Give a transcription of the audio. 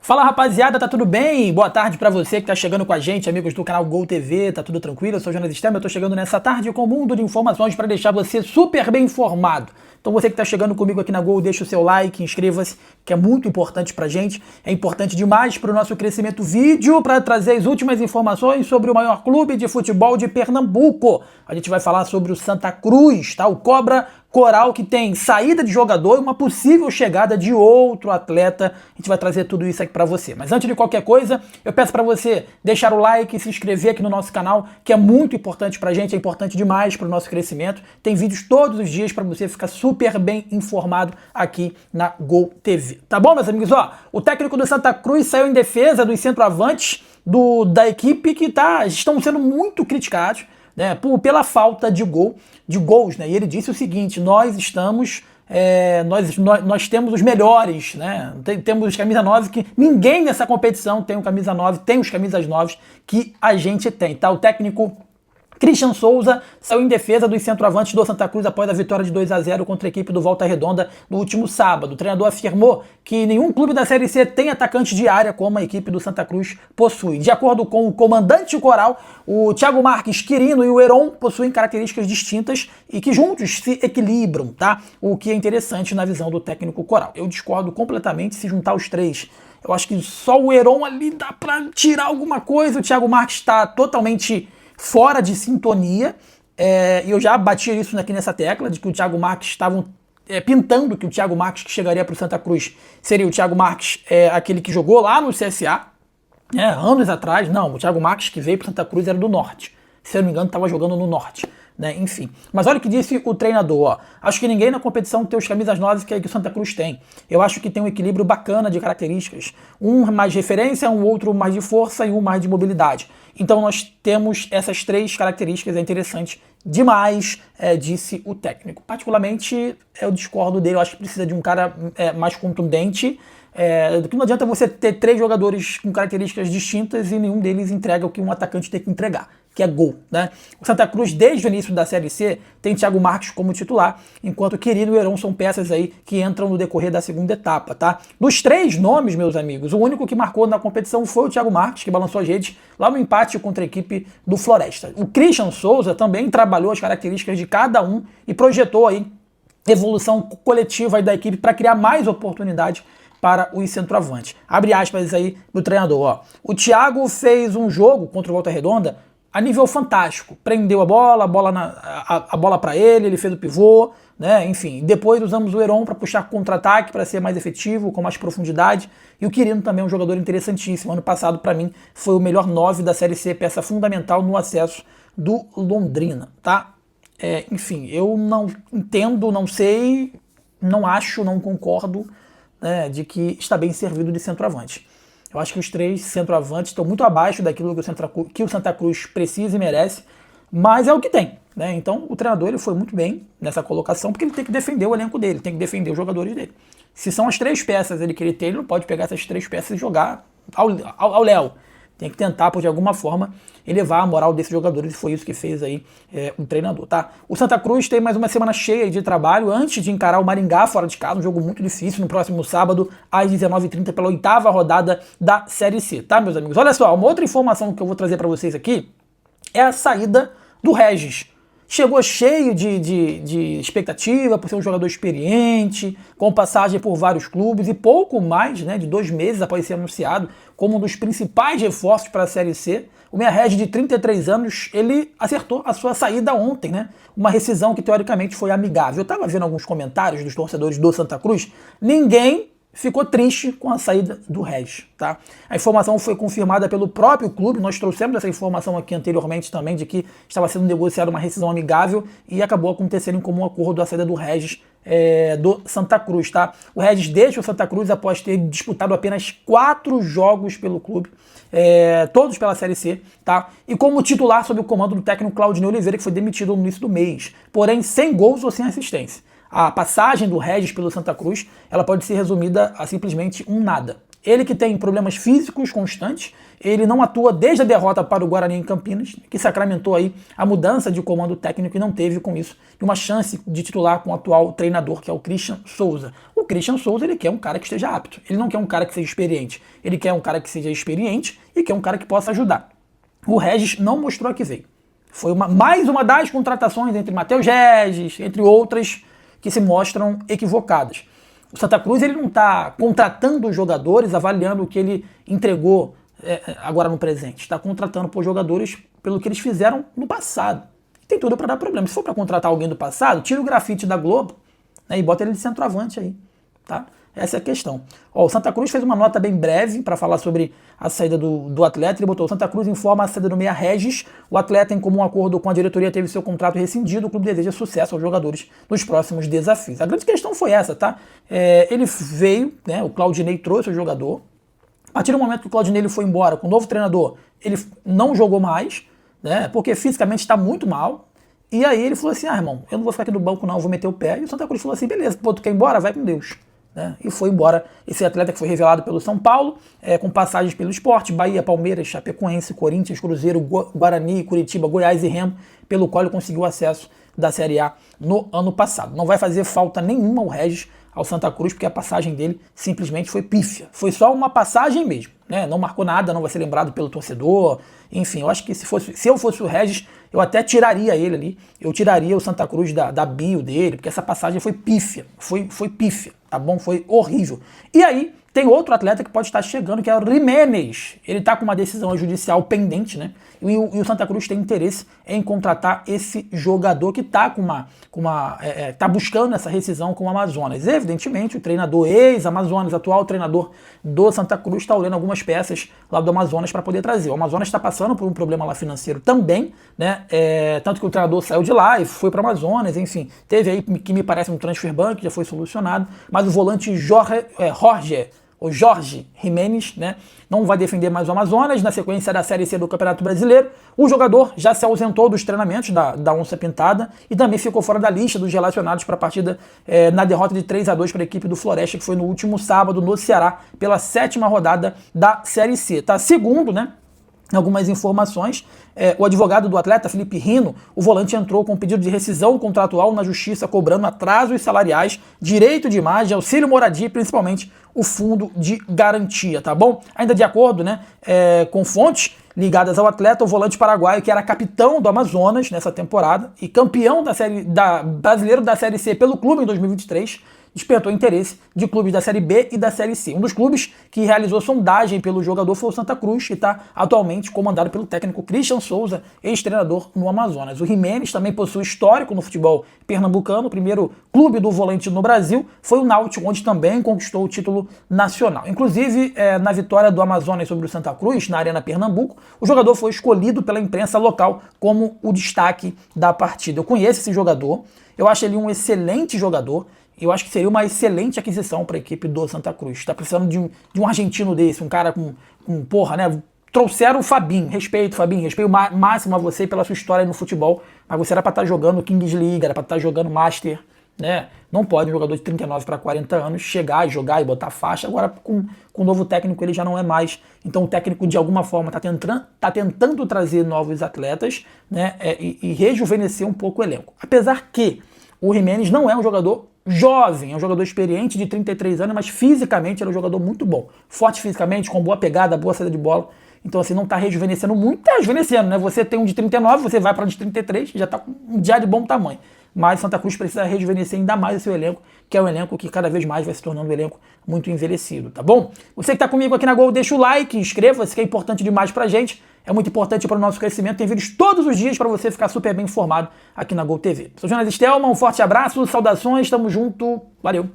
Fala rapaziada, tá tudo bem? Boa tarde pra você que tá chegando com a gente, amigos do canal Gol TV, tá tudo tranquilo? Eu sou o Jonas Stemmer, eu tô chegando nessa tarde com um mundo de informações pra deixar você super bem informado. Então você que tá chegando comigo aqui na Gol, deixa o seu like, inscreva-se, que é muito importante pra gente, é importante demais pro nosso crescimento vídeo, pra trazer as últimas informações sobre o maior clube de futebol de Pernambuco. A gente vai falar sobre o Santa Cruz, tá? O Cobra Coral, que tem saída de jogador e uma possível chegada de outro atleta. A gente vai trazer tudo isso aqui pra você. Mas antes de qualquer coisa, eu peço pra você deixar o like e se inscrever aqui no nosso canal, que é muito importante pra gente, é importante demais pro nosso crescimento. Tem vídeos todos os dias pra você ficar super bem informado aqui na Gol TV. Tá bom, meus amigos? Ó, o técnico do Santa Cruz saiu em defesa dos centroavantes da equipe que estão sendo muito criticados, né, pela falta de gols, né? E ele disse o seguinte: nós temos os melhores, né? Temos os camisa 9 que ninguém nessa competição tem um camisa 9, tem os camisas 9 que a gente tem, tá? O técnico Christian Souza saiu em defesa dos centroavantes do Santa Cruz após a vitória de 2-0 contra a equipe do Volta Redonda no último sábado. O treinador afirmou que nenhum clube da Série C tem atacante de área como a equipe do Santa Cruz possui. De acordo com o comandante coral, o Thiago Marques, Quirino e o Heron possuem características distintas e que juntos se equilibram, tá? O que é interessante na visão do técnico coral. Eu discordo completamente se juntar os três. Eu acho que só o Heron ali dá pra tirar alguma coisa. O Thiago Marques está totalmente fora de sintonia, e eu já bati isso aqui nessa tecla, de que o Thiago Marques estavam pintando que o Thiago Marques que chegaria para o Santa Cruz seria o Thiago Marques, aquele que jogou lá no CSA, anos atrás. Não, o Thiago Marques que veio para o Santa Cruz era do Norte, se eu não me engano estava jogando no Norte, né? Enfim. Mas olha o que disse o treinador, ó: acho que ninguém na competição tem os camisas 9 que o Santa Cruz tem. Eu acho que tem um equilíbrio bacana de características, um mais de referência, um outro mais de força e um mais de mobilidade. Então nós temos essas três características, é interessante demais, disse o técnico. Particularmente, eu discordo dele, eu acho que precisa de um cara mais contundente, que não adianta você ter três jogadores com características distintas e nenhum deles entrega o que um atacante tem que entregar, que é gol, né? O Santa Cruz, desde o início da Série C, tem Thiago Marques como titular, enquanto o Quirino e o Heron são peças aí que entram no decorrer da segunda etapa, tá? Dos três nomes, meus amigos, o único que marcou na competição foi o Thiago Marques, que balançou as redes lá no empate contra a equipe do Floresta. O Christian Souza também trabalhou as características de cada um e projetou aí evolução coletiva aí da equipe para criar mais oportunidade para os centroavantes. Abre aspas aí do treinador, ó: o Thiago fez um jogo contra o Volta Redonda a nível fantástico, prendeu a bola para ele fez o pivô, né? Enfim, depois usamos o Heron para puxar contra-ataque, para ser mais efetivo, com mais profundidade, e o Quirino também é um jogador interessantíssimo. Ano passado, para mim, foi o melhor 9 da Série C, peça fundamental no acesso do Londrina, tá? Enfim, eu não entendo, não sei, não acho, não concordo, né, de que está bem servido de centroavante. Eu acho que os três centroavantes estão muito abaixo daquilo que o Santa Cruz precisa e merece, mas é o que tem, né? Então o treinador ele foi muito bem nessa colocação, porque ele tem que defender o elenco dele, tem que defender os jogadores dele. Se são as três peças que ele tem, ele não pode pegar essas três peças e jogar ao léu. Tem que tentar, de alguma forma, elevar a moral desses jogadores, e foi isso que fez aí o treinador, tá? O Santa Cruz tem mais uma semana cheia de trabalho antes de encarar o Maringá fora de casa, um jogo muito difícil, no próximo sábado, às 19h30, pela 8ª rodada da Série C, tá, meus amigos? Olha só, uma outra informação que eu vou trazer para vocês aqui é a saída do Regis. Chegou cheio de expectativa por ser um jogador experiente, com passagem por vários clubes, e pouco mais, né, de 2 meses após ser anunciado como um dos principais reforços para a Série C. O meia Regis, de 33 anos, ele acertou a sua saída ontem, né? Uma rescisão que teoricamente foi amigável. Eu estava vendo alguns comentários dos torcedores do Santa Cruz, ninguém ficou triste com a saída do Regis, tá? A informação foi confirmada pelo próprio clube, nós trouxemos essa informação aqui anteriormente também, de que estava sendo negociada uma rescisão amigável e acabou acontecendo em comum acordo a saída do Regis do Santa Cruz, tá? O Regis deixa o Santa Cruz após ter disputado apenas 4 jogos pelo clube, todos pela Série C, tá? E como titular sob o comando do técnico Claudinei Oliveira, que foi demitido no início do mês, porém sem gols ou sem assistência. A passagem do Regis pelo Santa Cruz, ela pode ser resumida a simplesmente um nada. Ele que tem problemas físicos constantes, ele não atua desde a derrota para o Guarani em Campinas, que sacramentou aí a mudança de comando técnico e não teve com isso uma chance de titular com o atual treinador, que é o Christian Souza. O Christian Souza, ele quer um cara que esteja apto. Ele não quer um cara que seja experiente. Ele quer um cara que seja experiente e quer um cara que possa ajudar. O Regis não mostrou a que veio. Foi mais uma das contratações entre Matheus Regis, entre outras, que se mostram equivocadas. O Santa Cruz ele não está contratando os jogadores, avaliando o que ele entregou agora no presente. Está contratando por jogadores pelo que eles fizeram no passado. Tem tudo para dar problema. Se for para contratar alguém do passado, tira o grafite da Globo, né, e bota ele de centroavante aí. Tá? Essa é a questão. O Santa Cruz fez uma nota bem breve para falar sobre a saída do atleta. Ele botou: o Santa Cruz informa a saída do meia Regis. O atleta, em comum acordo com a diretoria, teve seu contrato rescindido. O clube deseja sucesso aos jogadores nos próximos desafios. A grande questão foi essa, tá? Ele veio, né, o Claudinei trouxe o jogador. A partir do momento que o Claudinei ele foi embora com o novo treinador, ele não jogou mais, né, porque fisicamente está muito mal. E aí ele falou assim: irmão, eu não vou ficar aqui no banco não, eu vou meter o pé. E o Santa Cruz falou assim: beleza, pô, tu quer ir embora? Vai com Deus. E foi embora esse atleta que foi revelado pelo São Paulo, com passagens pelo Sport, Bahia, Palmeiras, Chapecoense, Corinthians, Cruzeiro, Guarani, Curitiba, Goiás e Remo, pelo qual ele conseguiu acesso da Série A no ano passado. Não vai fazer falta nenhuma o Regis ao Santa Cruz, porque a passagem dele simplesmente foi pífia. Foi só uma passagem mesmo, né? Não marcou nada, não vai ser lembrado pelo torcedor. Enfim, eu acho que se eu fosse o Regis, eu até tiraria ele ali. Eu tiraria o Santa Cruz da bio dele, porque essa passagem foi pífia. Foi pífia, tá bom? Foi horrível. E aí, tem outro atleta que pode estar chegando, que é o Jiménez. Ele está com uma decisão judicial pendente, né? E o Santa Cruz tem interesse em contratar esse jogador que está tá buscando essa rescisão com o Amazonas. Evidentemente, o treinador ex-Amazonas, atual treinador do Santa Cruz, está olhando algumas peças lá do Amazonas para poder trazer. O Amazonas está passando por um problema lá financeiro também, né? Tanto que o treinador saiu de lá e foi para o Amazonas, enfim. Teve aí, que me parece, um transfer ban que já foi solucionado, mas o volante Jorge Jiménez, né, não vai defender mais o Amazonas na sequência da Série C do Campeonato Brasileiro. O jogador já se ausentou dos treinamentos da Onça Pintada e também ficou fora da lista dos relacionados para a partida na derrota de 3-2 para a equipe do Floresta, que foi no último sábado no Ceará, pela 7ª rodada da Série C. Tá? Segundo, né, algumas informações, o advogado do atleta, Felipe Rino, o volante entrou com pedido de rescisão contratual na justiça, cobrando atrasos salariais, direito de imagem, auxílio moradia e principalmente o fundo de garantia, tá bom? Ainda de acordo, né, com fontes ligadas ao atleta, o volante paraguaio, que era capitão do Amazonas nessa temporada e campeão brasileiro da Série C pelo clube em 2023, despertou interesse de clubes da Série B e da Série C. Um dos clubes que realizou sondagem pelo jogador foi o Santa Cruz, que está atualmente comandado pelo técnico Christian Souza, ex-treinador no Amazonas. O Jiménez também possui histórico no futebol pernambucano. O primeiro clube do volante no Brasil foi o Náutico, onde também conquistou o título nacional. Inclusive, na vitória do Amazonas sobre o Santa Cruz, na Arena Pernambuco, o jogador foi escolhido pela imprensa local como o destaque da partida. Eu conheço esse jogador, eu acho ele um excelente jogador. Eu acho que seria uma excelente aquisição para a equipe do Santa Cruz. Está precisando de um argentino desse, um cara com porra, né? Trouxeram o Fabinho, respeito máximo a você pela sua história no futebol, mas você era para estar jogando Kings League, era para estar jogando Master, né? Não pode um jogador de 39 para 40 anos chegar e jogar e botar faixa. Agora, com o novo técnico, ele já não é mais. Então, o técnico, de alguma forma, está tentando trazer novos atletas, né? E rejuvenescer um pouco o elenco. Apesar que o Jiménez não é um jogador jovem, é um jogador experiente de 33 anos, mas fisicamente ele é um jogador muito bom. Forte fisicamente, com boa pegada, boa saída de bola. Então, assim, não está rejuvenescendo muito, está rejuvenescendo, né? Você tem um de 39, você vai para um de 33, já está com um dia de bom tamanho. Mas Santa Cruz precisa rejuvenescer ainda mais o seu elenco, que é um elenco que cada vez mais vai se tornando um elenco muito envelhecido, tá bom? Você que está comigo aqui na Gol, deixa o like, inscreva-se, que é importante demais pra gente. É muito importante para o nosso crescimento. Tem vídeos todos os dias para você ficar super bem informado aqui na Gol TV. Sou o Jonas Stelman, um forte abraço, saudações, tamo junto, valeu!